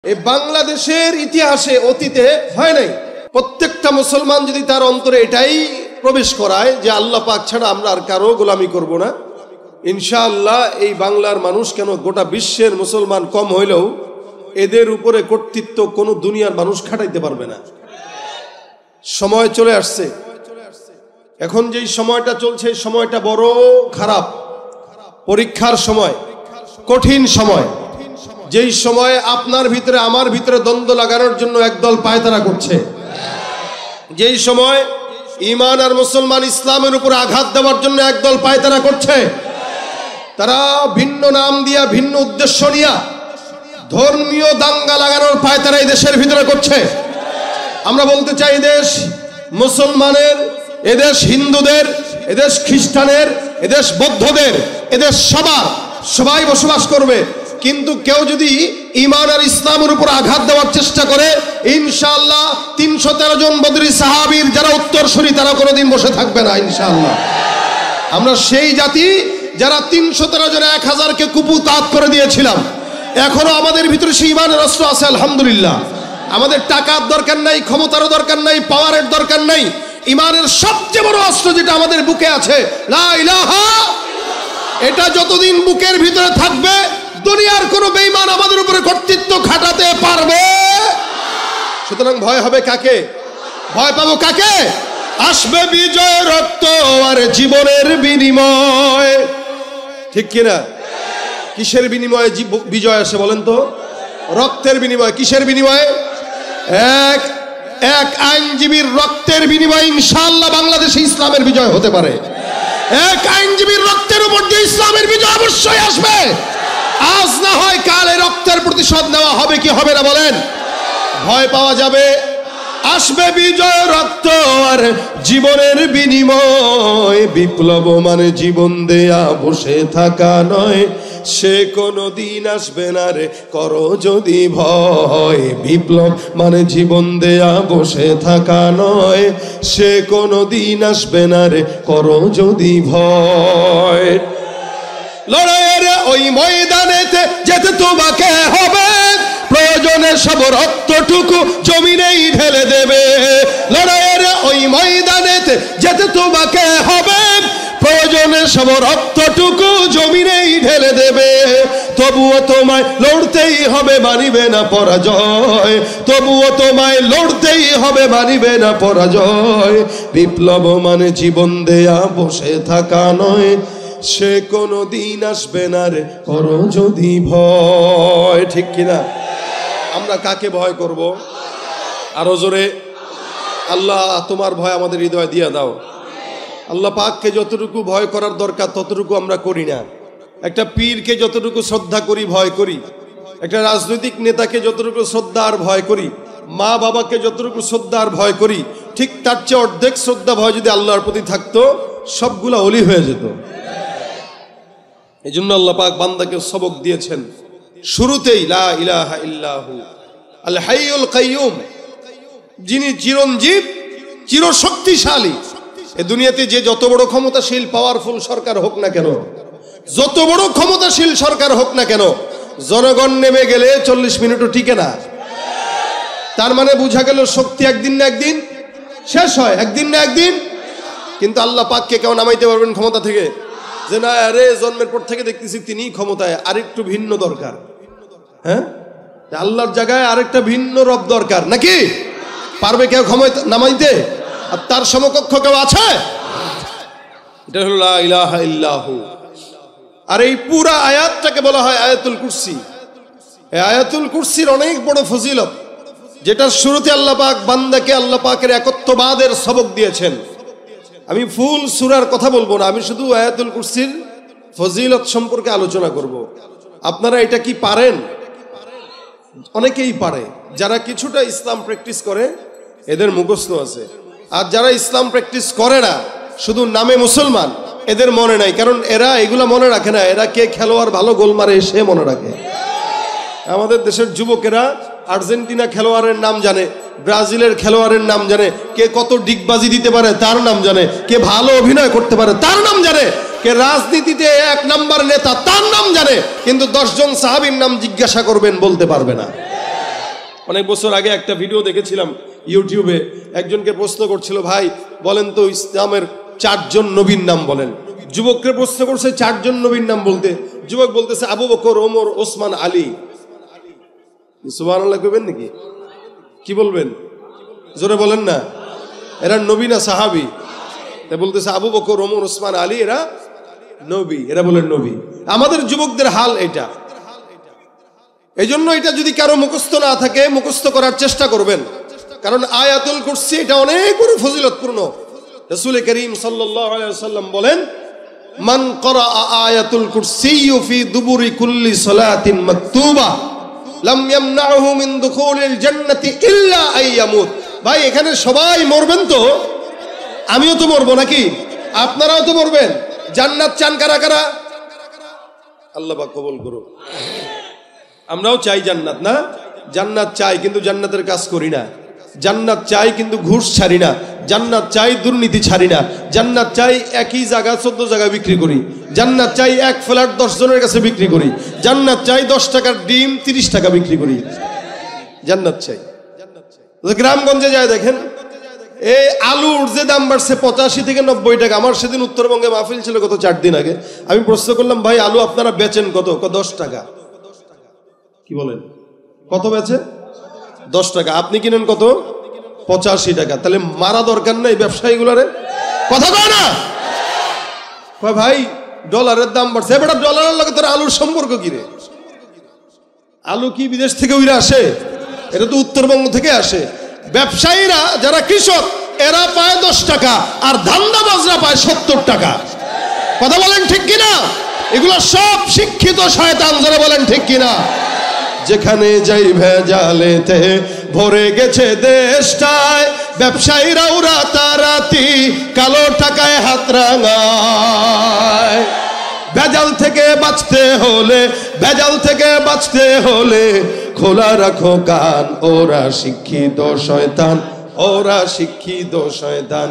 এই বাংলাদেশের ইতিহাসে অতীতে হয় নাই। প্রত্যেকটা মুসলমান যদি তার অন্তরে এটাই প্রবেশ করায় যে আল্লাহ পাক ছাড়া আমরা আর কারো গোলামি করব না, ইনশাআল্লাহ এই বাংলার মানুষ কেন গোটা বিশ্বের মুসলমান কম হইলেও এদের উপরে কর্তৃত্ব কোনো দুনিয়ার মানুষ খাটাইতে পারবে না। সময় চলে আসছে, এখন যেই সময়টা চলছে এই সময়টা বড় খারাপ, পরীক্ষার সময়, কঠিন সময়, যেই সময়ে আপনার ভিতরে আমার ভিতরে দ্বন্দ্ব লাগানোর জন্য একদল পায়তারা করছে, যেই সময় ঈমান আর মুসলমান ইসলামের উপরে আঘাত দেওয়ার জন্য একদল পায়তারা করছে। তারা ভিন্ন নাম দিয়া ভিন্ন উদ্দেশ্য নিয়া ধর্মীয় দাঙ্গা লাগানোর পায়তারা এই দেশের ভিতরে করছে। আমরা বলতে চাই এদেশ মুসলমানের, এদেশ হিন্দুদের, এদেশ খ্রিস্টানের, এদেশ বৌদ্ধদের, এদেশ সবাই বসবাস করবে। কিন্তু কেউ যদি ঈমান আর ইসলামের উপর আঘাত দেওয়ার চেষ্টা করে, ইনশাআল্লাহ 313 জন বদরি সাহাবীর যারা উত্তরসূরি তারা কোনোদিন বসে থাকবে না ইনশাআল্লাহ। আমরা সেই জাতি যারা 313 জনে 1000কে কুপুতাত করে দিয়েছিলাম। এখনো আমাদের ভিতরে সেই ঈমানের অস্ত্র আছে আলহামদুলিল্লাহ। আমাদের টাকার দরকার নাই, ক্ষমতারও দরকার নাই, পাওয়ারের দরকার নাই। ঈমানের সবচেয়ে বড় অস্ত্র যেটা আমাদের বুকে আছে, লা ইলাহা, এটা যতদিন বুকের ভিতরে থাকবে দুনিয়ার কোনো বেঈমান আমাদের উপরে কর্তৃত্ব খাটাতে পারবে। সুতরাং ভয় হবে কাকে? ভয় পাবো কাকে? আসবে বিজয় রক্ত আর জীবনের বিনিময়, ঠিক কিনা? কিসের বিনিময়ে বিজয় আসে বলেন তো? রক্তের বিনিময়ে। কিসের বিনিময়ে? এক আইনজীবীর রক্তের বিনিময়ে ইনশাআল্লাহ বাংলাদেশে ইসলামের বিজয় হতে পারে। এক আইনজীবীর রক্তের উপর দিয়ে ইসলামের বিজয় অবশ্যই আসবে। আজ না হয় কালে রক্তের প্রতিশোধ নেওয়া হবে কি হবে না বলেন? ভয় পাওয়া যাবে। আসবে বিজয় রক্ত আর জীবনের বিনিময়, বিপ্লব মানে জীবন দেয়া বসে থাকা নয়, সে কোনো দিন আসবে না রে করো যদি ভয়। বিপ্লব মানে জীবন দেয়া বসে থাকা নয়, সে কোনো দিন আসবে না রে করো যদি ভয়। লড়াইয়ের ওই ময়দানেতে যেতে তোমাকে হবে, প্রয়োজনে সব রক্তটুকু জমিনেই ঢেলে দেবে। লড়াইয়ের ওই ময়দানেতে যেতে তোমাকে হবে, প্রয়োজনে সব রক্তটুকু জমিনেই ঢেলে দেবে। তবুও তোমায় লড়তেই হবে, মানিবে না পরাজয়। তবুও তোমায় লড়তেই হবে, মানিবে না পরাজয়। বিপ্লব মানে জীবন দেয়া বসে থাকা নয়, সে কোনো দিন আসবে না রে করো যদি ভয়, ঠিক কিনা? আমরা কাকে ভয় করব? আরো জোরে, আল্লাহ তোমার ভয় আমাদের হৃদয় দিয়ে দাও। আল্লাহ পাককে যতটুকু ভয় করার দরকার ততটুকু আমরা করি না। একটা পীরকে যতটুকু শ্রদ্ধা করি, ভয় করি। একটা রাজনৈতিক নেতাকে যতটুকু শ্রদ্ধা আর ভয় করি, মা বাবাকে যতটুকু শ্রদ্ধা আর ভয় করি, ঠিক তার চেয়ে অর্ধেক শ্রদ্ধা ভয় যদি আল্লাহর প্রতি থাকতো সবগুলা ওলি হয়ে যেত। এই জন্য আল্লাহ পাক বান্দাকে সবক দিয়েছেন শুরুতেই, লা ইলাহা ইল্লাহু আল হাইয়ুল কাইয়ুম, যিনি চিরঞ্জীব, চিরশক্তিশালী। এই দুনিয়াতে যে যত বড় ক্ষমতাশীল পাওয়ারফুল সরকার হোক না কেন, যত বড় ক্ষমতাশীল সরকার হোক না কেন, জনগণ নেমে গেলে 40 মিনিটও টিকে না। তার মানে বোঝা গেল শক্তি একদিন না একদিন শেষ হয়, একদিন না একদিন। কিন্তু আল্লাহ পাককে কেউ নামাইতে পারবেন ক্ষমতা থেকে? যে না, আরে জন্মের পর থেকে দেখতেছি তিনি ক্ষমতায়, আরেকটু ভিন্ন দরকার। হ্যাঁ, আল্লাহর জায়গায় আরেকটা ভিন্ন রব দরকার নাকি? পারবে কেউ ক্ষমতা নামাইতে? আর তার সমকক্ষ কেউ আছে? এটা হলো লা ইলাহা ইল্লাহু। আর এই পুরা আয়াতটাকে বলা হয় আয়াতুল কুরসি। এই আয়াতুল কুরসির অনেক বড় ফজিলত, যেটার শুরুতে আল্লাহ পাক বান্দাকে আল্লাহ পাকের একত্ববাদের সবক দিয়েছেন। আমি ফুল সূরার কথা বলবো না, আমি শুধু আয়াতুল কুরসির ফজিলত সম্পর্কে আলোচনা করব। আপনারা এটা কি পারেন? অনেকেই পারে। যারা কিছুটা ইসলাম প্র্যাকটিস করে এদের মুখস্থ আছে, আর যারা ইসলাম প্র্যাকটিস করে না, শুধু নামে মুসলমান, এদের মনে নাই। কারণ এরা এগুলা মনে রাখে না। এরা কে খেলোয়াড় ভালো গোল মারে সে মনে রাখে। আমাদের দেশের যুবকেরা আর্জেন্টিনা খেলোয়াড়ের নাম জানে, ব্রাজিলের খেলোয়াড়ের নাম জানে, কে কত ডিগবাজি দিতে পারে তার নাম জানে, কে ভালো অভিনয় করতে পারে তার নাম জানে, কে রাজনীতিতে 1 নাম্বার নেতা তার নাম জানে। কিন্তু 10 জন সাহাবীর নাম জিজ্ঞাসা করবেন বলতে পারবে না। অনেক বছর আগে একটা ভিডিও দেখেছিলাম ইউটিউবে, একজনকে প্রশ্ন করছিল, ভাই বলেন তো ইসলামের 4 জন নবীর নাম বলেন। যুবককে প্রশ্ন করছে 4 জন নবীর নাম বলতে, যুবক বলতেছে আবু বকর, ওমর, ওসমান, আলী। সুবহানাল্লাহ কইবেন নাকি? কি বলবেন? জোরে বলেন না। এরা নবী না সাহাবী? বলতেছে আবু বকর, ওমর, ওসমান, আলী এরা নবী। এরা বলেন নবী। আমাদের যুবকদের হাল এটা। এই জন্য এটা যদি কারো মুখস্থ না থাকে, মুখস্থ করার চেষ্টা করবেন, কারণ আয়াতুল কুরসি এটা অনেক বড় ফজিলতপূর্ণ। রাসূল করিম সাল্লাল্লাহু আলাইহি ওয়াসাল্লাম বলেন, মান ক্বারা আয়াতুল কুরসি ফি দুবুরি কুল্লি সালাতিন মাকতুবা লাম ইয়ামনাহু মিন দুখুলিল জান্নাতি ইল্লা আইয়ামুত। ভাই এখানে সবাই মরবেন তো, আমিও তো মরবো নাকি? আপনারাও তো মরবেন। জান্নাত চান কারা কারা? আল্লাহ পাক কবুল করুন। আমরাও চাই জান্নাত, না? জান্নাত চাই কিন্তু জান্নাতের কাজ করি না। জান্নাত চাই কিন্তু ঘুষ ছাড়ি না। জান্নাত চাই দুর্নীতি ছাড়ি না। জান্নাত চাই একই জায়গা 14 জায়গায় বিক্রি করি। জান্নাত চাই এক ফ্ল্যাট 10 জনের কাছে বিক্রি করি। জান্নাত চাই 10 টাকার ডিম 30 টাকা বিক্রি করি। জান্নাত চাই। গ্রামগঞ্জে যায় দেখেন, এই আলুর যে দাম বাড়ছে 85 থেকে 90 টাকা। আমার সেদিন উত্তরবঙ্গে মাহফিল ছিল গত 4 দিন আগে। আমি প্রশ্ন করলাম, ভাই আলু আপনারা বেচেন কত? 10 টাকা। কি বলেন? কত বেচে? 10 টাকা। আপনি কিনেন কত? 85 টাকা। তাহলে মারা দরকার নাই ব্যবসায়ীগুলারে? কথা কয় না? কয় ভাই ডলারের দাম বাড়ছে। এবার ডলারের লগে তোর আলুর সম্পর্ক কি রে? আলু কি বিদেশ থেকে উইরা আসে? এটা তো উত্তরবঙ্গ থেকে আসে। ব্যবসায়ীরা যারা কৃষক এরা পায় 10 টাকা, আর ধান্দাবাজরা পায় 70 টাকা। কথা বলেন ঠিক কিনা? এগুলো সব শিক্ষিত শয়তান। যারা বলেন ঠিক কিনা? যেখানে যাই ভেজালেতে ভরে গেছে দেশটায়, ব্যবসায়ীরাও রাতারাতি কালো টাকায় হাত রাঙায়। ভেজাল থেকে বাঁচতে হলে, ভেজাল থেকে বাঁচতে হলে খোলা রাখো কান। ওরা শিক্ষিত শয়তান, ওরা শিক্ষিত শয়তান,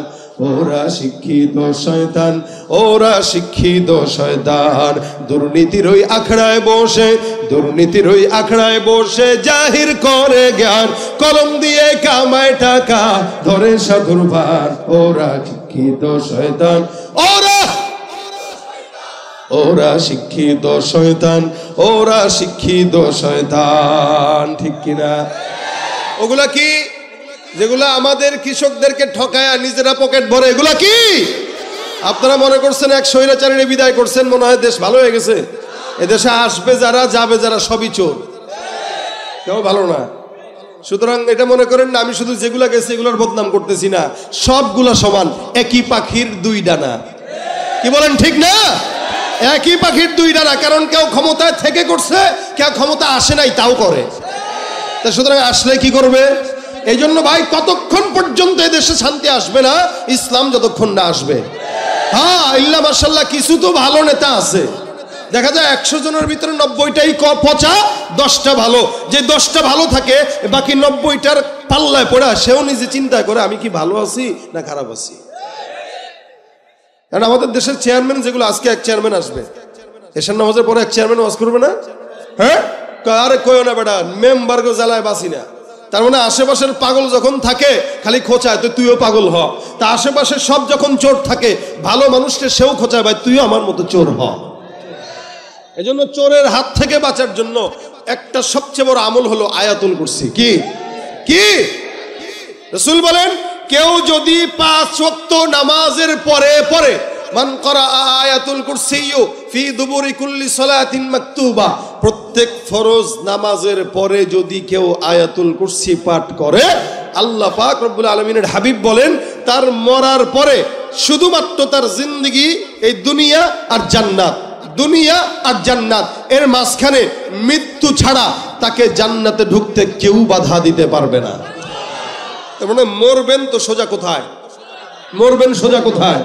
ওরা শিক্ষিত শয়তান, ওরা শিক্ষিত শয়তান। দুর্নীতির ওই আখড়ায় বসে, দুর্নীতির ওই আখড়ায় বসে জাহির করে জ্ঞান। কলম দিয়ে কামায় টাকা, ধরে সাধুর ভার। ওরা শিক্ষিত শয়তান, ওরা ওরা শিক্ষিত শয়তান, ওরা শিক্ষিত শয়তান। ঠিক কিনা? ওগুলা কি? যেগুলা আমাদের কৃষকদেরকে ঠকায় নিজেরা পকেট ভরে, এগুলা কি? আপনারা মনে করছেন এক স্বৈরাচারীরে বিদায় করছেন, মনে হয় দেশ ভালো হয়ে গেছে? এদেশে আসবে যারা, যাবে যারা, সবই চোর, কেউ ভালো না। সুতরাং এটা মনে করেন না আমি শুধু যেগুলা গেছে এগুলোর বদনাম করতেছি না। সবগুলা সমান, একই পাখির 2 ডানা। কি বলেন ঠিক না? একই পাখির 2 ডানা। কারণ কেউ ক্ষমতায় থেকে করছে, কেউ ক্ষমতা আসে নাই তাও করে। তা সুতরাং আসলে কি করবে? এই জন্য ভাই কতক্ষণ পর্যন্ত এদেশে শান্তি আসবে না? ইসলাম যতক্ষণ না আসবে। হ্যাঁ, ইল্লা মাশাআল্লাহ কিছু তো ভালো নেতা আছে। দেখা যায় 100 জনের ভিতরে 90টাই পচা, 10টা ভালো। যে 10টা ভালো থাকে, বাকি 90টার পাল্লায় পড়ে সেও নিজে চিন্তা করে আমি কি ভালো আছি না খারাপ আছি। কারণ আমাদের দেশের চেয়ারম্যান যেগুলো, আজকে এক চেয়ারম্যান আসবে, এশার নামাজের পরে এক চেয়ারম্যান ওয়াজ করবে না? হ্যাঁ, আরে কইও না বেটা, মেম্বারকে জ্বালায় বাসি না। তার মানে আশেপাশের পাগল যখন থাকে খালি খোঁচায় তো তুইও পাগল হ। তা আশেপাশে সব যখন চোর থাকে, ভালো মানুষকে সেও খোঁচায় ভাই তুইও আমার মতো চোর হ। এই জন্য চোরের হাত থেকে বাঁচার জন্য একটা সবচেয়ে বড় আমল হলো আয়াতুল কুরসি। কি কি? রাসূল বলেন, কেউ যদি 5 ওয়াক্ত নামাজের পরে পরে মান ক্বারা আয়াতুল কুরসি ফি দুবুরি কুল্লি সালাতিন মাকতুবা, প্রত্যেক ফরজ নামাজের পরে যদি কেউ আয়াতুল কুরসি পাঠ করে, আল্লাহ পাক রব্বুল আলামিনের হাবিব বলেন তার মরার পরে শুধুমাত্র তার জিন্দেগি এই দুনিয়া আর জান্নাত, দুনিয়া আর জান্নাত এর মাঝখানে মৃত্যু ছাড়া তাকে জান্নাতে ঢুকতে কেউ বাধা দিতে পারবে না। তার মানে মরবেন তো সোজা কোথায়? মরবেন সোজা কোথায়?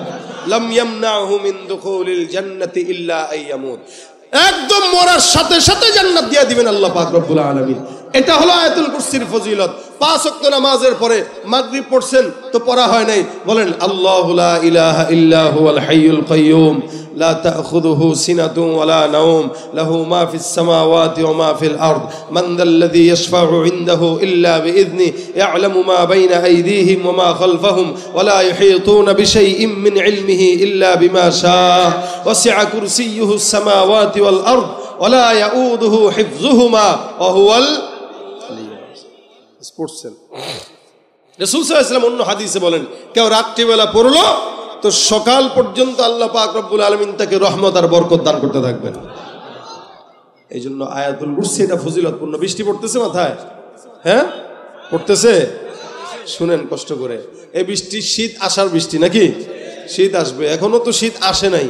লাম ইয়ামনাহু মিন দুখুলিল জান্নাতি ইল্লা আইয়ামুত। একদম মরার সাথে সাথে জান্নাত দিয়ে দিবেন আল্লাহ পাক রব্বুল আলামিন। এটা হলো আয়াতুল কুরসির ফজিলত। 5 ওয়াক্ত নামাজের পরে মাগরিব পড়ছেন তো পড়া হয় নাই, বলেন আল্লাহু লা ইলাহা ইল্লা হুয়াল হাইয়ুল কাইয়্যুম লা তাখুযুহু সিনাতুন ওয়ালা নাওম লাহু মা ফিস সামাওয়াতি ওয়া মা ফিল আরদ মান যাল্লাযী ইয়াশফা'ু ইনদাহু ইল্লা বিইذনি ইয়া'লামু মা বাইনা আইদিহিম ওয়া মা খালফাহুম ওয়া লা ইউহীতুনা বিশাইইন মিন ইলমিহি ইল্লা বিমা শাআ ওয়াসি'a কুরসিয়্যুহুস সামাওয়াতি ওয়াল আরদ ওয়া লা ইয়াউদুহু হিফযুহুমা ওয়া হুয়াল পড়ছেন। রাসূল সাল্লাল্লাহু আলাইহি ওয়াসাল্লাম অন্য হাদিসে বলেন, কেউ রাত্রিবেলা পড়লো তো সকাল পর্যন্ত আল্লাহ পাক রব্বুল আলামিন তাকে রহমত আর বরকত দান করতে থাকবেন। এই জন্য আয়াতুল কুরসি এটা ফজিলতপূর্ণ। বৃষ্টি পড়তেছে মাথায়, হ্যাঁ পড়তেছে, শুনেন কষ্ট করে। এই বৃষ্টি শীত আসার বৃষ্টি নাকি? শীত আসবে, এখনো তো শীত আসে নাই,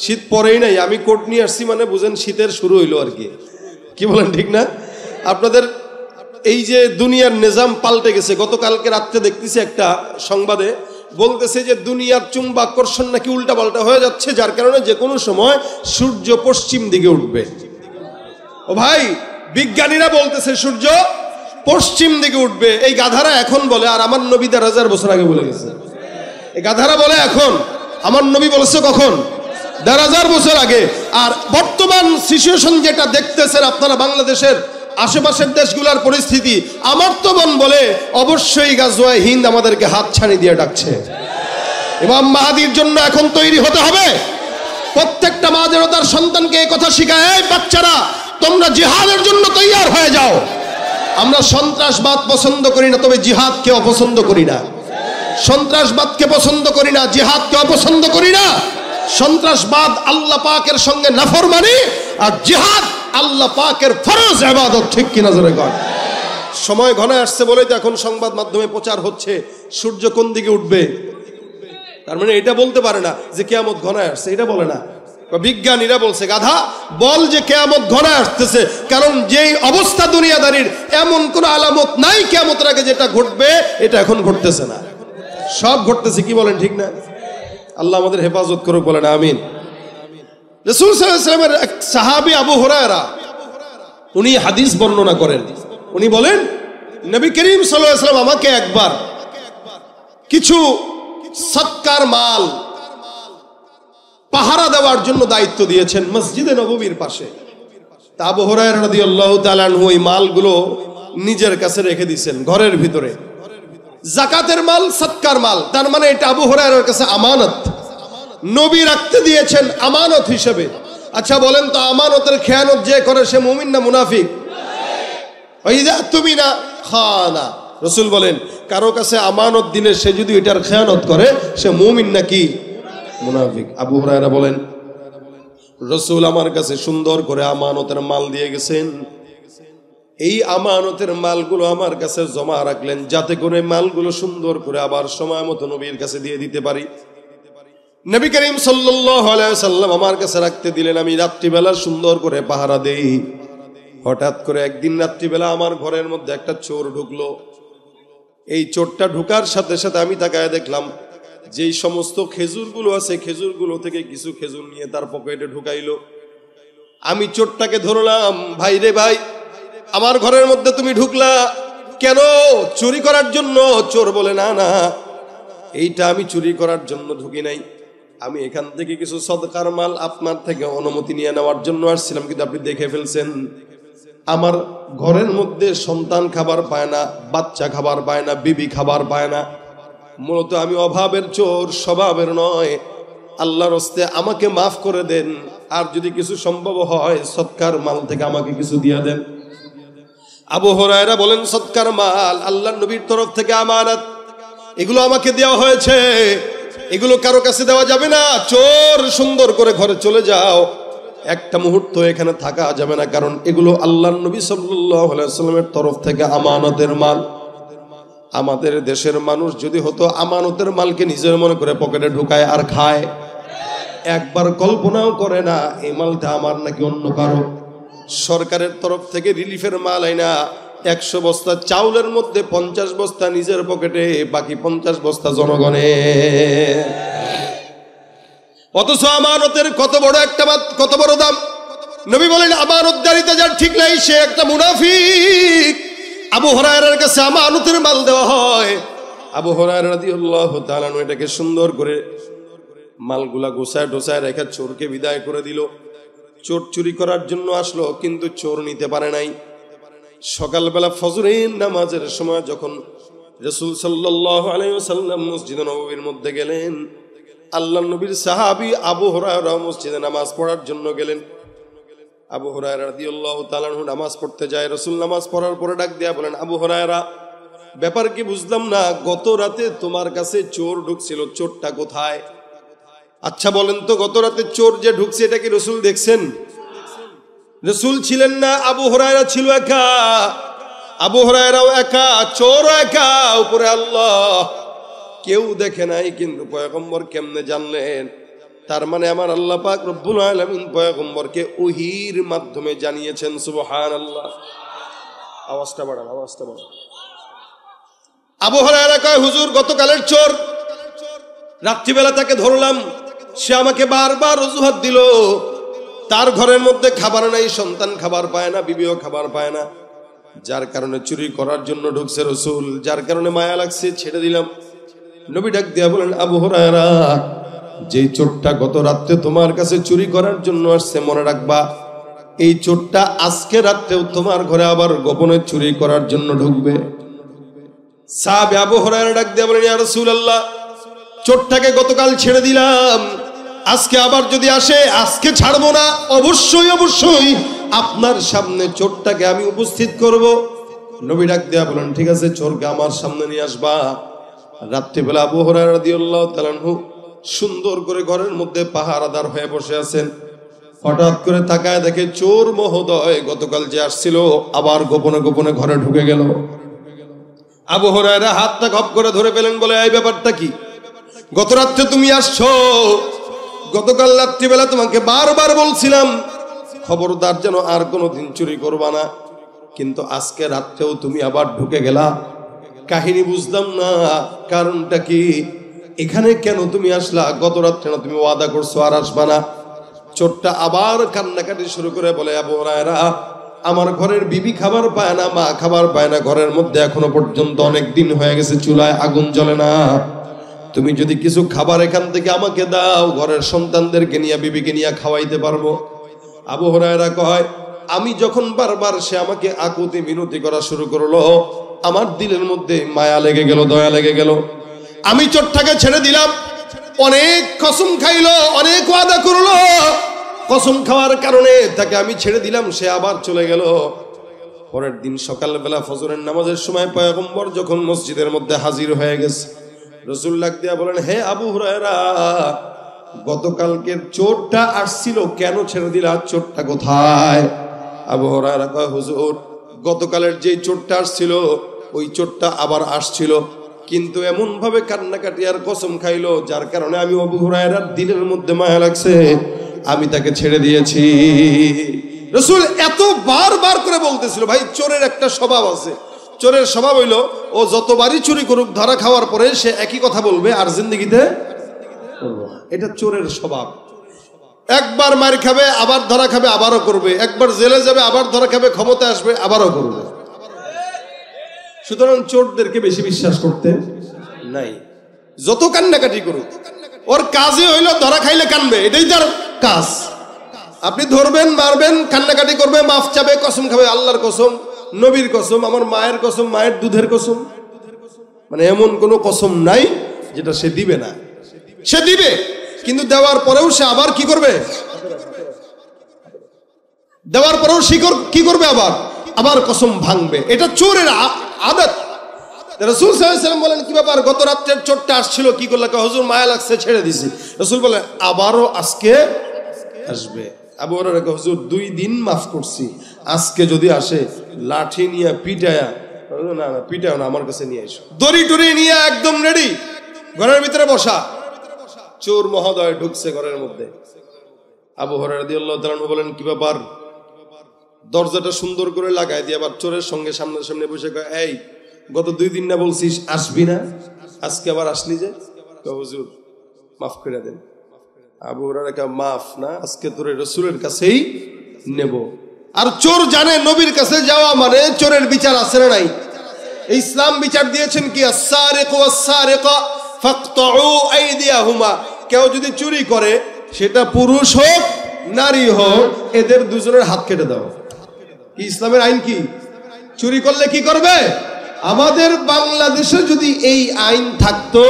শীত পরেই নাই। আমি কোট নিয়ে আসছি মানে বুঝেন শীতের শুরু হইলো আর কি, কি বলেন ঠিক না? আপনাদের এই যে দুনিয়ার নিজাম পাল্টে গেছে। গতকালকে রাত্রে দেখতেছি একটা সংবাদে বলতেছে যে দুনিয়ার চুম্বাকর্ষণ নাকি উল্টা পাল্টা হয়ে যাচ্ছে, যার কারণে যে কোনো সময় সূর্য পশ্চিম দিকে উঠবে। ও ভাই, বিজ্ঞানীরা বলতেছে সূর্য পশ্চিম দিকে উঠবে। এই গাধারা এখন বলে, আর আমার নবী 1000 বছর আগে বলে গেছে। এই গাধারা বলে এখন, আমার নবী বলেছে কখন? 1000 বছর আগে। আর বর্তমান সিচুয়েশন যেটা দেখতেছেন আপনারা বাংলাদেশের আশেপাশের দেশগুলোর পরিস্থিতি, আমার তো মন বলে অবশ্যই গাজওয়ায়ে হিন্দ আমাদেরকে হাত ছানি দিয়ে ডাকছে। ইমাম মাহদির জন্য এখন তৈরি হতে হবে। প্রত্যেকটা মা যেন তার সন্তানকে এই কথা শিখায়, এই বাচ্চারা তোমরা জিহাদের জন্য তৈয়ার হয়ে যাও। আমরা সন্ত্রাসবাদ পছন্দ করি না, তবে জিহাদকে অপছন্দ করি না। সন্ত্রাসবাদকে পছন্দ করি না, জিহাদকে অপছন্দ করি না। সন্ত্রাসবাদ আল্লাহ পাকের সঙ্গে নাফরমানি, আর জিহাদ আল্লাহ পাকের ফরজ ইবাদত। ঠিক কিনা জোরে কর। সময় ঘনায় আসছে বলেই তো এখন সংবাদ মাধ্যমে প্রচার হচ্ছে সূর্য কোন দিকে উঠবে। তার মানে এটা বলতে পারে না যে কিয়ামত ঘনায় আসছে, এটা বলে না। বিজ্ঞানীরা বলছে গাধা বল যে কিয়ামত ঘনায় আসতেছে, কারণ যেই অবস্থা দুনিয়াদারির এমন কোন আলামত নাই কিয়ামতের আগে যেটা ঘটবে এটা এখন ঘটতেছে না, সব ঘটতেছে। কি বলেন ঠিক না? আল্লাহ আমাদের হেফাজত করুক, বলেন আমিন। রাসূল সাল্লাল্লাহু আলাইহি ওয়াসাল্লামের এক সাহাবী আবু হুরায়রা উনি হাদিস বর্ণনা করেন। উনি বলেন নবী করিম সাল্লাল্লাহু আলাইহি ওয়াসাল্লাম আমাকে একবার কিছু সৎকার মাল পাহারা দেওয়ার জন্য দায়িত্ব দিয়েছেন মসজিদে নববীর পাশে। তা আবু হুরায়রা রাদিয়াল্লাহু তাআলা আনহু ওই মালগুলো নিজের কাছে রেখে দিয়েছেন ঘরের ভিতরে। যাকাতের মাল, সৎকার মাল, তার মানে এটা আবু হুরায়রার কাছে আমানত, নবী রাখতে দিয়েছেন আমানত হিসেবে। আচ্ছা বলেন তো, আমানতের খেয়ানত যে করে সে মুমিন না মুনাফিক? ওয়াইদা তুমিনা খানা, রাসূল বলেন কারো কাছে আমানত দিলে সে যদি এটার খেয়ানত করে সে মুমিন নাকি মুনাফিক? আবু হুরায়রা বলেন রাসূল আমার কাছে সুন্দর করে আমানতের মাল দিয়ে গেছেন। এই আমানতের মালগুলো আমার কাছে জমা রাখলেন যাতে করে মালগুলো সুন্দর করে আবার সময় মতো নবীর কাছে দিয়ে দিতে পারি। নবী করিম সাল্লাল্লাহু আলাইহি ওয়াসাল্লাম আমার কাছে রাখতে দিলেন। আমি রাত্রিবেলা সুন্দর করে পাহারা দেই। হঠাৎ করে একদিন রাত্রিবেলা আমার ঘরের মধ্যে একটা চোর ঢুকলো। এই চোরটা ঢুকার সাথে সাথে আমি তাকায় দেখলাম যেই সমস্ত খেজুরগুলো আছে খেজুরগুলো থেকে কিছু খেজুর নিয়ে তার পকেটে ঢুকাইলো। আমি চোরটাকে ধরলাম, ভাই রে ভাই, আমার ঘরের মধ্যে তুমি ঢুকলা কেন? চুরি করার জন্য? চোর বলে না না, এইটা আমি চুরি করার জন্য ঢুকি নাই, আমি এখান থেকে কিছু সদকার মাল আপনার থেকে অনুমতি নিয়ে নেওয়ার জন্য আসছিলাম, কিন্তু আপনি দেখে ফেলছেন আমার ঘরের মধ্যে সন্তান খাবার পায় না, বাচ্চা খাবার পায় না, বিবি খাবার পায় না। মূলত আমি অভাবের চোর, স্বভাবের নয়। আল্লাহর হস্তে আমাকে মাফ করে দেন, আর যদি কিছু সম্ভব হয় সৎকার মাল থেকে আমাকে কিছু দিয়ে দেন। আবু হুরায়রা বলেন সৎকার মাল আল্লাহর নবীর তরফ থেকে আমানত, এগুলো আমাকে দেওয়া হয়েছে, এগুলো কারো কাছে দেওয়া যাবে না। চোর, সুন্দর করে ঘরে চলে যাও, একটা মুহূর্ত এখানে থাকা যাবে না, কারণ এগুলো আল্লাহর নবী সাল্লাল্লাহু আলাইহি ওয়াসাল্লামের তরফ থেকে আমানতের মাল। আমাদের দেশের মানুষ যদি হতো আমানতের মালকে নিজের মনে করে পকেটে ঢুকায় আর খায়, একবার কল্পনাও করে না এই মালটা আমার নাকি অন্য কারো। সরকারের তরফ থেকে রিলিফের মাল আইনা 100 বস্তা চাউলের মধ্যে 50 বস্তা নিজের পকেটে, বাকি 50 বস্তা জনগণে। অথচ আমানতের কত বড় দাম। নবী বলেন আমানতদারিতে যার ঠিক নাই সে একটা মুনাফিক। আবু হুরায়রার কাছে আমানতের মাল দেওয়া হয়। আবু হুরায়রা রাদিয়াল্লাহু তাআলা এটাকে সুন্দর করে মালগুলা গোছায় টোছায় রেখে চোরকে বিদায় করে দিল। চোর চুরি করার জন্য আসলো, কিন্তু চোর নিতে পারে নাই। সকালবেলা ফজরের নামাজের সময় যখন রাসূল সাল্লাল্লাহু আলাইহি ওয়াসাল্লাম মসজিদে নববীর মধ্যে গেলেন, আল্লাহর নবীর সাহাবী আবু হুরায়রা মসজিদে নামাজ পড়ার জন্য গেলেন। আবু হুরায়রা রাদিয়াল্লাহু তাআলা নামাজ পড়তে যায়। রাসূল নামাজ পড়ার পরে ডাক দিয়া বলেন, আবু হুরায়রা, ব্যাপার কি বুঝলাম না, গত রাতে তোমার কাছে চোর ঢুকছিল, চোরটা কোথায়? আচ্ছা বলেন তো, গত রাতে চোর যে ঢুকছে এটা কি রাসূল দেখছেন? রাসূল ছিলেন না, আবু হুরায়রা ছিল একা। আবু হুরায়রাও একা, চোরও একা, উপরে আল্লাহ, কেউ দেখে নাই। কিন্তু পয়গম্বর কেমনে জানলেন? তার মানে আমার আল্লাহ পাক রব্বুল আলামিন পয়গম্বরকে ওহীর মাধ্যমে জানিয়েছেন। সুবহানাল্লাহ। আওয়াজটা বাড়ান, আওয়াজটা বাড়ান। আবু হুরায়রা কয়, হুজুর গতকালের চোর, রাত্রিবেলা তাকে ধরলাম, সে আমাকে বারবার অজুহাত দিল। তার ঘরের মধ্যে খাবার নাই, সন্তান খাবার পায় না, বিবিও খাবার পায় না, যার কারণে চুরি করার জন্য ঢুকছে রাসূল, যার কারণে মায়া লাগছে, ছেড়ে দিলাম। নবী ডাক দিয়া বলেন, আবু হুরায়রা, যে চোরটা গত রাতে তোমার কাছে চুরি করার জন্য আসছে, মনে রাখবা এই চোরটা আজকে রাতেও তোমার ঘরে আবার গোপনে চুরি করার জন্য ঢুকবে। সাহাবী আবু হুরায়রা ডাক দিয়া বলেন, ইয়া রাসূলুল্লাহ, চোরটাকে গতকাল ছেড়ে দিলাম, আজকে আবার যদি আসে, আজকে ছাড়বো না, অবশ্যই অবশ্যই আপনার সামনে চোরটাকে আমি উপস্থিত করব। নবী ডাক দিয়া বলেন, ঠিক আছে, চোরকে আমার সামনে নিয়ে আসবা। রাত্রিবেলা আবু হুরায়রা রাদিয়াল্লাহু তাআলা আনহু সুন্দর করে ঘরের মধ্যে পাহারাদার হয়ে বসে আছেন। হঠাৎ করে তাকায় দেখে চোর মহোদয় গতকাল যে আসছিল আবার গোপনে গোপনে ঘরে ঢুকে গেল। আবু হুরায়রা হাতটা খপ করে ধরে পেলেন, বলে, এই ব্যাপারটা কি? গত রাত্রে তুমি আসছো, গতকাল রাত্রিবেলা তোমাকে বারবার বলছিলাম খবরদার যেন আর কোনোদিন চুরি করবা না, কিন্তু আজকে রাত্রেও তুমি আবার ঢুকে গেলা। কাহিনী বুঝলাম না, কারণটা কি? এখানে কেন তুমি আসলা? গত রাত্রে না তুমি ওয়াদা করছো আর আসবা না? চোরটা আবার কান্নাকাটি শুরু করে বলে, আবু হুরায়রা, আমার ঘরের বিবি খাবার পায় না, মা খাবার পায় না, ঘরের মধ্যে এখনো পর্যন্ত অনেক দিন হয়ে গেছে চুলায় আগুন জ্বলে না। তুমি যদি কিছু খাবার এখান থেকে আমাকে দাও, ঘরের সন্তানদেরকে নিয়ে, বিবিকে নিয়ে খাওয়াইতে পারবো। আবু হুরায়রা কয়, আমি যখন বারবার সে আমাকে আকুতি মিনতি করা শুরু করলো, আমার দিলের মধ্যে মায়া লেগে গেল, দয়া লেগে গেল। আমি চোরটাকে ছেড়ে দিলাম। অনেক কসম খাইলো, অনেক ওয়াদা করলো, কসম খাওয়ার কারণে তাকে আমি ছেড়ে দিলাম, সে আবার চলে গেল। পরের দিন সকালবেলা ফজরের নামাজের সময় পয়গম্বর যখন মসজিদের মধ্যে হাজির হয়ে গেছে, রাসূল ডাক দিয়া বলেন, হে আবু হুরায়রা, গতকালকের চোরটা আসছিল, কেন ছেড়ে দিলা? চোরটা কোথায়? আবু হুরায়রা কয়, হুজুর, গতকালের যে চোরটা আসছিল ওই চোরটা আবার আসছিল, কিন্তু এমন ভাবে কান্নাকাটি আর কসম খাইলো, যার কারণে আমি আবু হুরায়রার দিলের মধ্যে মায়া লাগছে, আমি তাকে ছেড়ে দিয়েছি। রাসূল এত বারবার করে বলতেছিল, ভাই চোরের একটা স্বভাব আছে, চোরের স্বভাব হইলো ও যতবারই চুরি করুক, ধরা খাওয়ার পরে সে একই কথা বলবে আর জিন্দেগিতে, এটা চোরের স্বভাব। একবার মার খাবে, আবার ধরা খাবে, আবারও করবে, একবার জেলে যাবে, আবার ধরা খাবে, ক্ষমতা আসবে, আবারও করবে। সুতরাং চোরদেরকে বেশি বিশ্বাস করতে নাই, যত কান্নাকাটি করুক, ওর কাজই হইলো ধরা খাইলে কানবে, এটাই তার কাজ। আপনি ধরবেন, মারবেন, কান্নাকাটি করবে, মাফ চাবে, কসম খাবে, আল্লাহর কসম, নবীর কসম, আমার মায়ের কসম, মায়ের দুধের কসম, মানে এমন কোনো কসম নাই যেটা সে দিবে না। সে দিবে, কিন্তু দেওয়ার পরেও সে আবার কি করবে? দেওয়ার পরেও শিকর কি করবে? আবার কসম ভাঙবে। এটা চোরের আদত। রাসূল সাল্লাল্লাহু আলাইহি ওয়াসাল্লাম বলেন, কি ব্যাপার, গত রাতের চোরটা আসছিল, কি করলা? হুজুর মায়া লাগছে, ছেড়ে দিছি। রাসূল বলেন, আবারও আজকে আসবে। আবু হুরায়রা কয়, হুজুর 2 দিন মাফ করছি, আজকে যদি আসে লাঠি নিয়ে পিটায়া, না না পিটাও না, আমার কাছে নিয়ে এসো, দড়ি টড়ি নিয়ে একদম রেডি, ঘরের ভিতরে বসা। চোর মহোদয় ঢুকছে ঘরের মধ্যে। আবু হুরায়রা রাদিয়াল্লাহু তাআলা আনহু বলেন, কি ব্যাপার? দরজাটা সুন্দর করে লাগাই দিয়ে আবার চোরের সঙ্গে সামনে বসে কয়, এই গত 2 দিন না বলছিস আসবি না, আজকে আবার আসলি যে? হুজুর মাফ করে দেন। আবু হুরায়রা কয়, মাফ না, আজকে তোর রাসূলের কাছেই নেব। আর চোর জানে নবীর কাছে যাওয়া মানে চোরের বিচার আছে না নাই? ইসলাম বিচার দিয়েছেন কি, আস-সারিকু ওয়াস-সারিকা ফাকতাউ আইদিয়াহুমা, কেউ যদি চুরি করে সেটা পুরুষ হোক নারী হোক, এদের দুজনের হাত কেটে দাও। কি ইসলামের আইন কি? চুরি করলে কি করবে? আমাদের বাংলাদেশে যদি এই আইন থাকতো,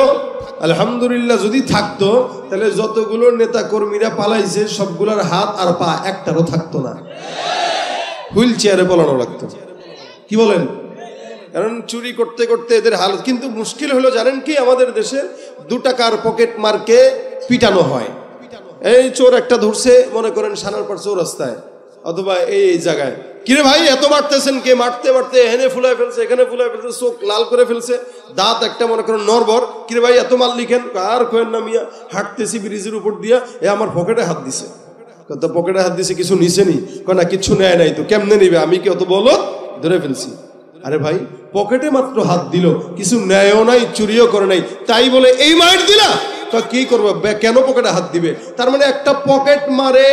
আলহামদুলিল্লাহ যদি থাকতো, তাহলে যতগুলো নেতা কর্মীরা পালাইছে সবগুলোর হাত আর পা একটারও থাকতো না, হুইল চেয়ারে পালানো লাগতো। কি বলেন? কারণ চুরি করতে করতে এদের হালত। কিন্তু মুশকিল হলো জানেন কি, আমাদের দেশে 2 টাকার পকেট মারকে পিটানো হয়। এই চোর একটা ধরছে, মনে করেন সানারপাড় চৌরাস্তায় অথবা এই জায়গায়, কিরে ভাই এত মারতেছেন কে? মারতে মারতে এখানে ফুলায় ফেলছে, এখানে ফুলায় ফেলছে, চোখ লাল করে ফেলছে, দাঁত একটা মনে করেন নরবর। কিরে ভাই এত মাল লিখেন? আর কোয়েন না মিয়া, হাঁটতেছি ব্রিজের উপর দিয়া, এ আমার পকেটে হাত দিছে। কত পকেটে হাত দিছে, কিছু নিছে নি? না কিচ্ছু নেয় নাই। তো কেমনে নিবে? আমি কি অত বলো ধরে ফেলছি? আরে ভাই পকেটে মাত্র হাত দিল, কিছু নেয়ও নাই, চুরিও করে নাই, তাই বলে এই মাইর দিলা? তো কি করবো, কেন পকেটে হাত দিবে? তার মানে একটা পকেট মারে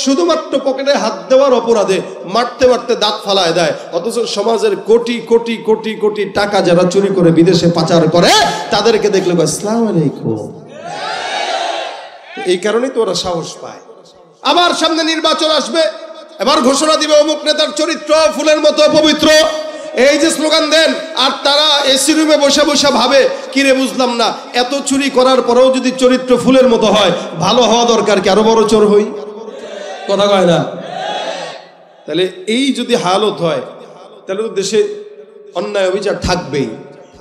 শুধুমাত্র পকেটে হাত দেওয়ার অপরাধে মারতে মারতে দাঁত ফালায় দেয়। অথচ সমাজের কোটি কোটি কোটি কোটি টাকা যারা চুরি করে বিদেশে পাচার করে, তাদেরকে দেখলে আসসালামু আলাইকুম। এই কারণেই তো ওরা সাহস পায়। আবার সামনে নির্বাচন আসবে, এবার ঘোষণা দিবে অমুক নেতার চরিত্র ফুলের মতো পবিত্র, এই যে স্লোগান দেন, আর তারা এসি রুমে বসে বসে ভাবে, কিরে বুঝলাম না, এত চুরি করার পরেও যদি চরিত্র ফুলের মতো হয়, ভালো হওয়া দরকার কি, আরো বড় চোর হই? কথা কয় না? তাহলে এই যদি হালত হয়, তাহলে তো দেশে অন্যায় অবিচার থাকবেই।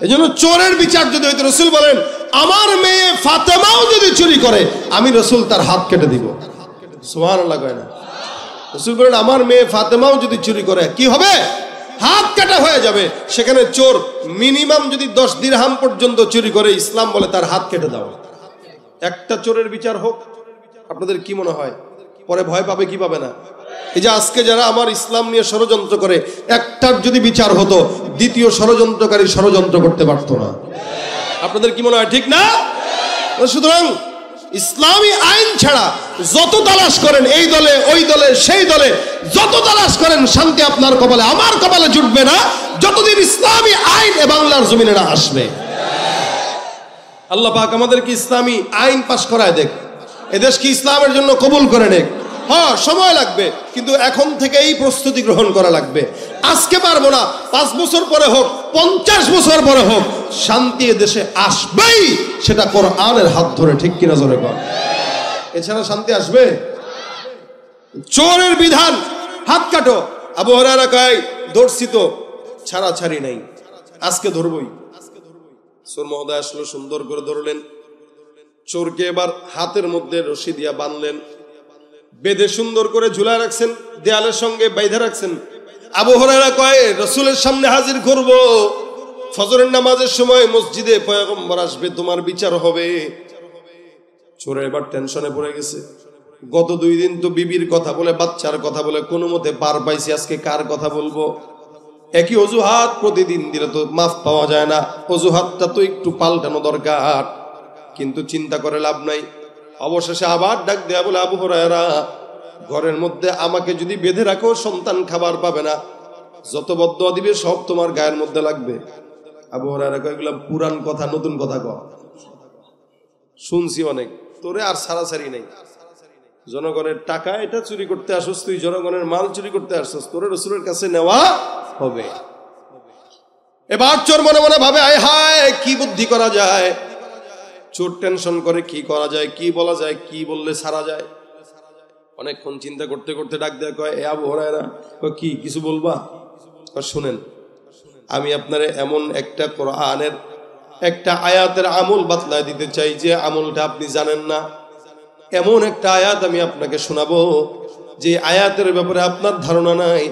এই জন্য চোরের বিচার যদি হইতো, রসুল বলেন আমার মেয়ে ফাতেমাও যদি চুরি করে, আমি রসুল তার হাত কেটে দিব। সুবহানাল্লাহ কয় না? রসুল বলেন আমার মেয়ে ফাতেমাও যদি চুরি করে কি হবে? হাত কাটা হয়ে যাবে। সেখানে চোর মিনিমাম যদি 10 দিরহাম পর্যন্ত চুরি করে, ইসলাম বলে তার হাত কেটে দাও। একটা চোরের বিচার হোক, আপনাদের কি মনে হয় পরে ভয় পাবে কি পাবে না? এই যে আজকে যারা আমার ইসলাম নিয়ে ষড়যন্ত্র করে, একটার যদি বিচার হতো, দ্বিতীয় ষড়যন্ত্রকারী ষড়যন্ত্র করতে পারতো না। আপনাদের কি মনে হয় ঠিক না? সুতরাং ইসলামী আইন ছাড়া যত তালাশ করেন, এই দলে ওই দলে সেই দলে যত তালাশ করেন, শান্তি আপনার কপালে আমার কপালে জুটবে না, যতদিন ইসলামী আইন এ বাংলার জমিনে না আসবে। আল্লাহ পাক আমাদেরকে ইসলামী আইন পাশ করায় দেখ, এদেশকে ইসলামের জন্য কবুল করে নেক। হ্যাঁ সময় লাগবে, কিন্তু এখন থেকে এই প্রস্তুতি গ্রহণ করা লাগবে। আজকে পারবো না, 5 বছর পরে হোক, 50 বছর পরে হোক, শান্তি দেশে আসবেই, সেটা কোরআনের হাত ধরে। ঠিক কিনা জোরে কর? এছাড়া শান্তি আসবে? চোরের বিধান হাত কাটো। আবু হুরায়রা কয় ধরছি তো, ছাড়াছাড়ি নাই, আজকে ধরবই। চোর মহোদয় আসলো, সুন্দর করে ধরলেন চোরকে, এবার হাতের মধ্যে রশি দিয়া বাঁধলেন, বেঁধে সুন্দর করে ঝুলা রাখছেন, দেয়ালের সঙ্গে বাইধা রাখছেন। আবু হুরায়রা কয় রাসূলের সামনে হাজির করব, ফজরের নামাজের সময় মসজিদে পয়গম্বর আসবে, তোমার বিচার হবে। চোরে এবার টেনশনে পড়ে গেছে। গত 2 দিন তো বিবির কথা বলে, বাচ্চার কথা বলে কোনো মতে পার পাইছি, আজকে কার কথা বলবো? একই অজুহাত প্রতিদিন দিলে তো মাফ পাওয়া যায় না, অজুহাতটা তো একটু পাল্টানো দরকার। কিন্তু চিন্তা করে লাভ নাই। অবশেষে আবার ডাক দেয়া বলে, আবু হুরায়রা ঘরের মধ্যে আমাকে যদি বেঁধে রাখো, সন্তান খাবার পাবে না, যত বদদুয়া দিবে সব তোমার গায়ের মধ্যে লাগবে। আবু হুরায়রা কয় এগুলা পুরান কথা, নতুন কথা কও, শুনছি অনেক, তোরে আর ছাড়াছাড়ি নেই। জনগণের টাকা এটা চুরি করতে আসছ তুই, জনগণের মাল চুরি করতে আসছ, তোরে রাসূলের কাছে নেওয়া হবে। এবার চোর মনে মনে ভাবে, আয় হায় কি বুদ্ধি করা যায়। চোর টেনশন করে কি করা যায়, কি বলা যায়, কি বললে ছাড়া যায়। অনেকক্ষণ চিন্তা করতে করতে ডাক দেয়া কয়, এ আবু হুরায়রা, কি কিছু বলবা? শুনেন, আমি আপনারে এমন একটা কোরআনের একটা আয়াতের আমল বাতলায় দিতে চাই, যে আমলটা আপনি জানেন না। এমন একটা আয়াত আমি আপনাকে শোনাবো, যে আয়াতের ব্যাপারে আপনার ধারণা নাই।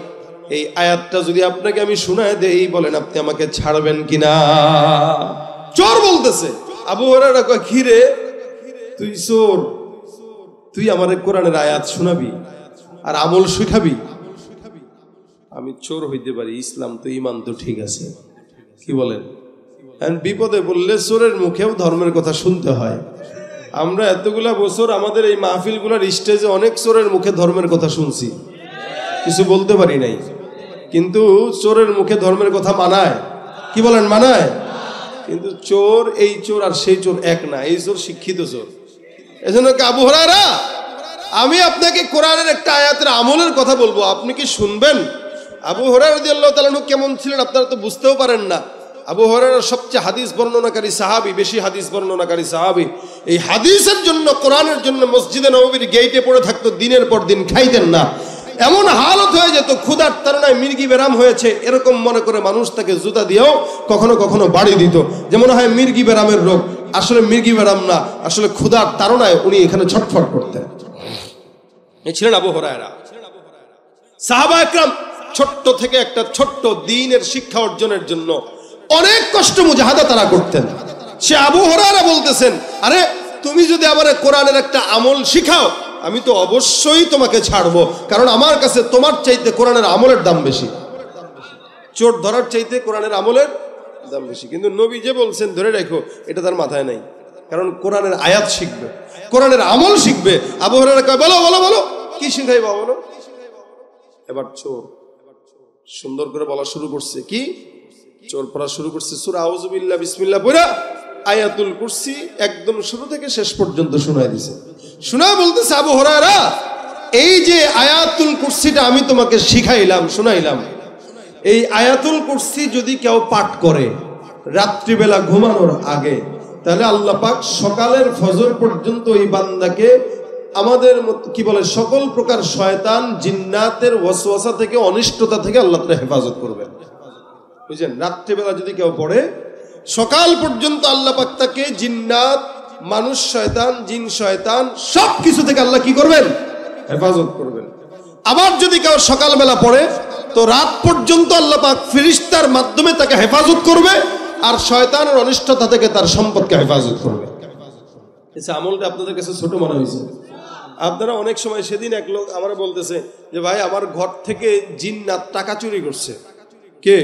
এই আয়াতটা যদি আপনাকে আমি শোনায় দেই, বলেন আপনি আমাকে ছাড়বেন কিনা? চোর বলতেছে। আবু হুরায়রা কয়, কি রে তুই চোর, তুই আমারে কোরআনের আয়াত শোনাবি আর আমল শিখাবি? আমি চোর হইতে পারি, ইসলাম তো ঈমান তো ঠিক আছে, কি বলেন? বিপদে বললে চোরের মুখেও ধর্মের কথা শুনতে হয়। আমরা এতগুলা বছর আমাদের এই মাহফিলগুলোর স্টেজে অনেক চোরের মুখে ধর্মের কথা শুনছি, কিছু বলতে পারি নাই। কিন্তু চোরের মুখে ধর্মের কথা মানায়? কি বলেন মানায়? কিন্তু চোর, এই চোর আর সেই চোর এক না, এই চোর শিক্ষিত চোর। এজন্য আবু হুরায়রা, আমি আপনাকে কোরআনের একটা আয়াতের আমলের কথা বলবো, আপনি কি শুনবেন? আবু হুরায়রা রাদিয়াল্লাহু তাআলা আনহু কেমন ছিলেন আপনারা তো বুঝতেও পারেন না। আবু হুরায়রা সবচেয়ে হাদিস বর্ণনাকারী সাহাবী, বেশি হাদিস বর্ণনাকারী সাহাবী। এই হাদিসের জন্য, কোরআনের জন্য মসজিদে নববীর গেইটে পড়ে থাকতো, দিনের পর দিন খাইতেন না। এমন হালত হয়ে যেত ক্ষুধার তাড়নায় মির্গি বেরাম হয়েছে এরকম মনে করে মানুষ তাকে জুতা দিয়েও কখনো কখনো বাড়ি দিত, যে মনে হয় মির্গি বেরামের রোগ, আসলে মির্গি বেরাম না, আসলে ক্ষুধার তাড়নায় উনি এখানে ছটফট করতেন। এই ছিলেন আবু হুরায়রা। সাহাবা একরাম ছোট্ট থেকে একটা ছোট্ট দ্বীনের শিক্ষা অর্জনের জন্য অনেক কষ্ট মুজাহাদা তারা করতেন। সে আবু হুরায়রা বলতেছেন, আরে তুমি যদি আমার কোরআনের একটা আমল শিখাও, আমি তো অবশ্যই তোমাকে ছাড়বো, কারণ আমার কাছে তোমার চাইতে কোরআনের আমলের দাম বেশি। চোর ধরার চাইতে কোরআনের আমলের দাম বেশি। কিন্তু নবী যে বলছেন ধরে রাখো, এটা তার মাথায় নাই, কারণ কোরআনের আয়াত শিখবে, কোরআনের আমল শিখবে। আবু হুরায়রা কয়, বলো বলো বলো, কি শিখাইবা বলো। এবার চোর সুন্দর করে বলা শুরু করছে, কি চোর পড়া শুরু করছে সূরা আউযু বিল্লাহ বিসমিল্লাহ পড়া আয়াতুল কুরসি একদম শুরু থেকে শেষ পর্যন্ত শোনায় দিয়েছে। শোনা বলতেছে, আবু হুরায়রা, এই যে আয়াতুল কুরসিটা আমি তোমাকে শিখাইলাম, শোনাইলাম, এই আয়াতুল কুরসি যদি কেউ পাঠ করে রাত্রিবেলা ঘুমানোর আগে, তাহলে আল্লাহ পাক সকালের ফজর পর্যন্ত এই বান্দাকে আমাদের কি বলে সকল প্রকার শয়তান জিন্নাতের ওয়াসওয়াসা থেকে, অনিষ্টতা থেকে আল্লাহ তাআলা হেফাজত করবেন। বুঝলেন? রাত্রিবেলা যদি কেউ পড়ে সকাল পর্যন্ত আল্লাহ পাক তাকে জিন্নাত, মানুষ শয়তান, জিন শয়তান সব কিছু থেকে আল্লাহ কি করবেন? হেফাজত করবেন। আবার যদি কেউ সকালবেলা পড়ে তো রাত পর্যন্ত আল্লাহ পাক ফেরেশতার মাধ্যমে তাকে হেফাজত করবে, আর শয়তানের অনিষ্টতা থেকে তার সম্পদকে হেফাজত করবে। এই আমলটা আপনাদের কাছে ছোট মনে হয়েছে? আপনারা অনেক সময়, সেদিন এক লোক আমার বলতেছে যে ভাই আমার ঘর থেকে জিন্নাত টাকা চুরি করছে। কে?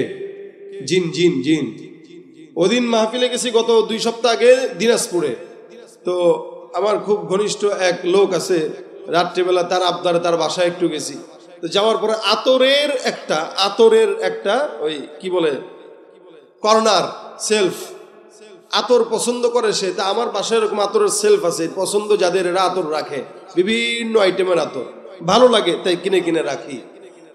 জিন জিন জিন। ওদিন মাহফিলে গেছি গত 2 সপ্তাহ আগে দিনাজপুরে। তো আমার খুব ঘনিষ্ঠ এক লোক আছে, রাত্রিবেলা তার আবদারে তার বাসায় একটু গেছি। তো যাওয়ার পরে আতরের একটা ওই কি বলে কর্নার সেলফ, আতর পছন্দ করে সে। তা আমার বাসায় এরকম আতরের সেলফ আছে, পছন্দ যাদের এরা আতর রাখে, বিভিন্ন আইটেমের আতর ভালো লাগে তাই কিনে কিনে রাখি।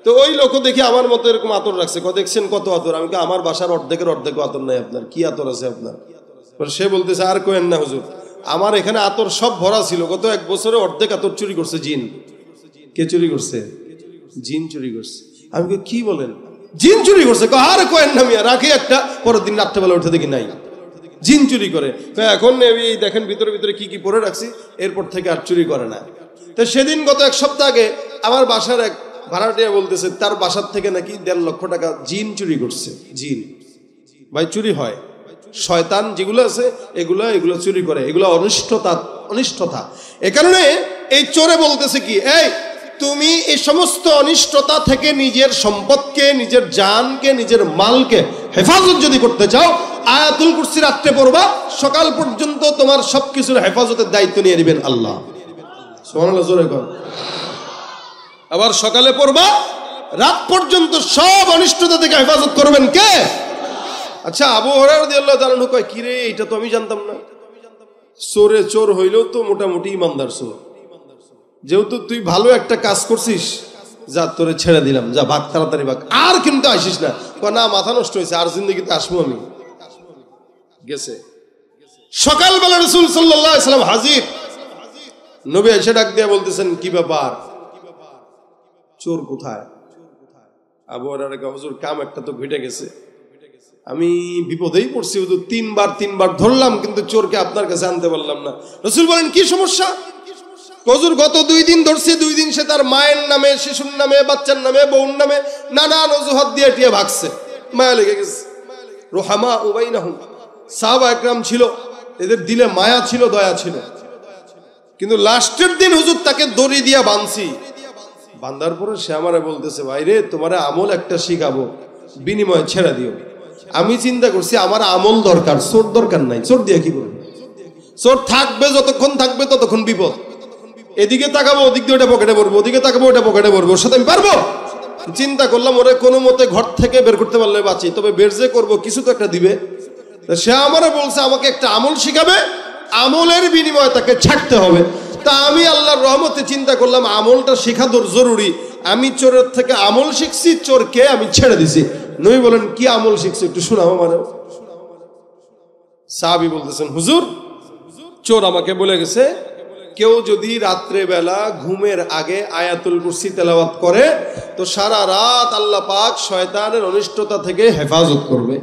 তো ওই লোক দেখি আমার মতো এরকম আতর রাখছে। দেখছেন কত আতর? আমি আমার বাসার অর্ধেকের অর্ধেক আতর নাই আপনার, কি আতর আছে আপনার? সে বলতেছে, আর কোয়েন না হুজুর, আমার এখানে আতর সব ভরা ছিল, গত 1 বছরে অর্ধেক আতর চুরি করছে জিন। কে চুরি করছে? জিন চুরি করছে। আমি কি বলেন? জিন চুরি করছে? আর কোয়েন না মিয়া, রাখি একটা, পরের দিন রাত্রেবেলা উঠে দেখি নাই, জিন চুরি করে। এখন দেখেন ভিতরে ভিতরে কি কি পরে রাখছি, এরপর থেকে আর চুরি করে না। তো সেদিন গত 1 সপ্তাহ আগে আমার বাসার এক ভাড়াটিয়া বলতেছে তার বাসার থেকে নাকি 1.5 লক্ষ টাকা জিন চুরি করছে। জিন ভাই চুরি হয়, শয়তান যেগুলো আছে এগুলো চুরি করে, এগুলো অনিষ্টতা। এ কারণে এই চোরে বলতেছে কি, এই তুমি এই সমস্ত অনিষ্টতা থেকে নিজের সম্পদকে, নিজের জানকে, নিজের মালকে হেফাজত যদি করতে চাও, আয়াতুল কুরসি রাত্রে পড়বা, সকাল পর্যন্ত তোমার সবকিছুর হেফাজতের দায়িত্ব নিয়ে নেবেন আল্লাহ। সুবহানাল্লাহ, জোরে কর। আবার সকালে পড়বা, রাত পর্যন্ত সব অনিষ্টতা থেকে হেফাজত করবেন কে? আচ্ছা, আবু হুরায়রা রাদিয়াল্লাহু তাআলা আনহু কয়, কি রে, এটা তো আমি জানতাম না। চোর হইলেও তো মোটামুটি ইমানদার চোর। যেহেতু তুই ভালো একটা কাজ করছিস, যা তোরে ছেড়ে দিলাম, যা ভাগ, তাড়াতাড়ি ভাগ, আর কিন্তু আসিস না। না, মাথা নষ্ট হয়েছে, আর জিন্দেগিতে আসবো আমি। গেছে। সকালবেলা রাসূল সাল্লাল্লাহু আলাইহি ওয়াসাল্লাম হাজির। নবী এসে ডাক দিয়ে বলতেছেন, কি ব্যাপার, চোর কোথায়? আবু হুরায়রা কয়, হুজুর কাম একটা তো ঘটে গেছে, আমি বিপদেই পড়ছি হুজুর, 3বার ধরলাম কিন্তু চোরকে আপনার কাছে আনতে পারলাম না। রাসূল বলেন, কি সমস্যা? হুজুর গত 2 দিন ধরছি, 2 দিন সে তার মায়ের নামে, শিশুর নামে, বাচ্চার নামে, বউর নামে নানান অজুহাত দিয়ে টিয়ে ভাগছে, মায়া লেগে গেছে। রুহামা উবাইনাহুম, সাহাবা একরাম ছিল, এদের দিলে মায়া ছিল, দয়া ছিল। কিন্তু লাস্টের দিন হুজুর তাকে দড়ি দিয়া বাঁধছি। বান্ধার পরে সে আমারে বলতেছে, ভাই রে, তোমার আমল একটা শিখাবো, বিনিময়ে ছেড়ে দিও। আমি চিন্তা করছি আমার আমল দরকার, চোর দরকার নাই। চোর দিয়ে কি করবে? চোর থাকবে, যতক্ষণ থাকবে ততক্ষণ বিপদ। এদিকে তাকাবো, ওদিক দিয়ে ওটা পকেটে পড়বো, ওদিকে তাকাবো, ওটা পকেটে পড়বো, ওর সাথে আমি পারবো? চিন্তা করলাম ওরে কোনো মতে ঘর থেকে বের করতে পারলে বাঁচি, তবে বের যে করবো কিছু তো একটা দিবে। সে আমারও বলছে আমাকে একটা আমল শিখাবে, আমলের বিনিময়ে তাকে ছাড়তে হবে। তা আমি আল্লাহর রহমতে চিন্তা করলাম আমলটা শেখা জরুরি। আমি চোরের থেকে আমল শিখছি, চোরকে আমি ছেড়ে দিছি। নবী বলেন কি আমল শিখছি একটু শোনাও মানে। সাহাবী বলতেছেন হুজুর চোর আমাকে বলে গেছে কেউ যদি রাত্রে বেলা ঘুমের আগে আয়াতুল কুরসি তেলাওয়াত করে তো সারা রাত আল্লাহ পাক শয়তানের অনিষ্টতা থেকে হেফাজত করবে।